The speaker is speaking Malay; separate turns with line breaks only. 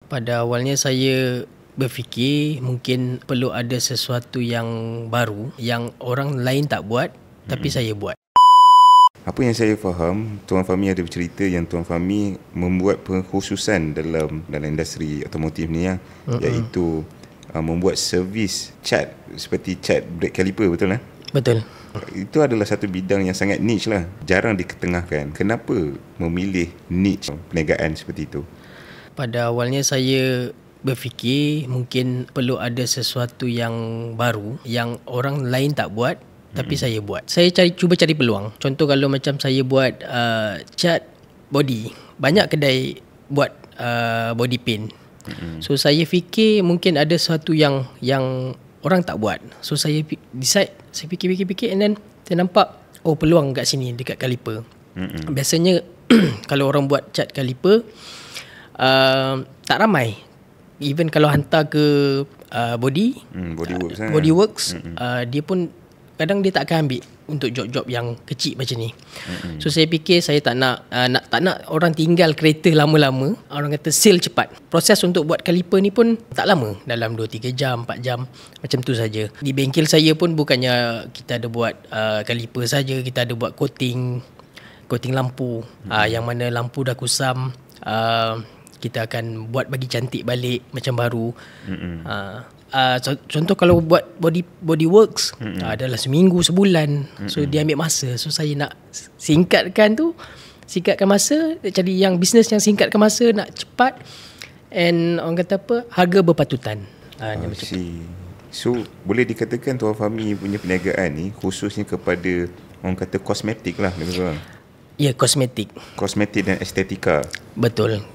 Pada awalnya saya berfikir mungkin perlu ada sesuatu yang baru yang orang lain tak buat tapi saya buat.
Apa yang saya faham, Tuan Fahmi ada bercerita yang Tuan Fahmi membuat pengkhususan dalam industri otomotif ni iaitu membuat servis cat seperti cat brake caliper, betul lah?
Betul.
Itu adalah satu bidang yang sangat niche lah, jarang diketengahkan. Kenapa memilih niche perniagaan seperti itu?
Pada awalnya saya berfikir mungkin perlu ada sesuatu yang baru yang orang lain tak buat tapi saya buat. Saya cuba cari peluang. Contoh kalau macam saya buat cat body, banyak kedai buat body paint. So saya fikir mungkin ada sesuatu yang orang tak buat. So saya decide, saya fikir and then saya nampak peluang kat sini dekat kaliper. Biasanya kalau orang buat cat kaliper tak ramai. Even kalau hantar ke Bodyworks, dia pun kadang dia tak akan ambil untuk job-job yang kecil macam ni. So saya fikir saya tak nak orang tinggal kereta lama-lama. Orang kata sale cepat. Proses untuk buat kaliper ni pun tak lama, dalam 2-3 jam, 4 jam, macam tu saja. Di bengkel saya pun bukannya kita ada buat kaliper saja, kita ada buat coating lampu. Yang mana lampu dah kusam, kita akan buat bagi cantik balik macam baru. Contoh kalau buat Bodyworks adalah seminggu, sebulan. So dia ambil masa. So saya nak singkatkan masa, cari yang bisnes yang singkatkan masa, nak cepat, and orang kata apa, harga berpatutan. Macam tu.
So boleh dikatakan Tuan Fahmi punya perniagaan ni khususnya kepada orang kata kosmetik lah, betul?
Ya, kosmetik
dan estetika.
Betul.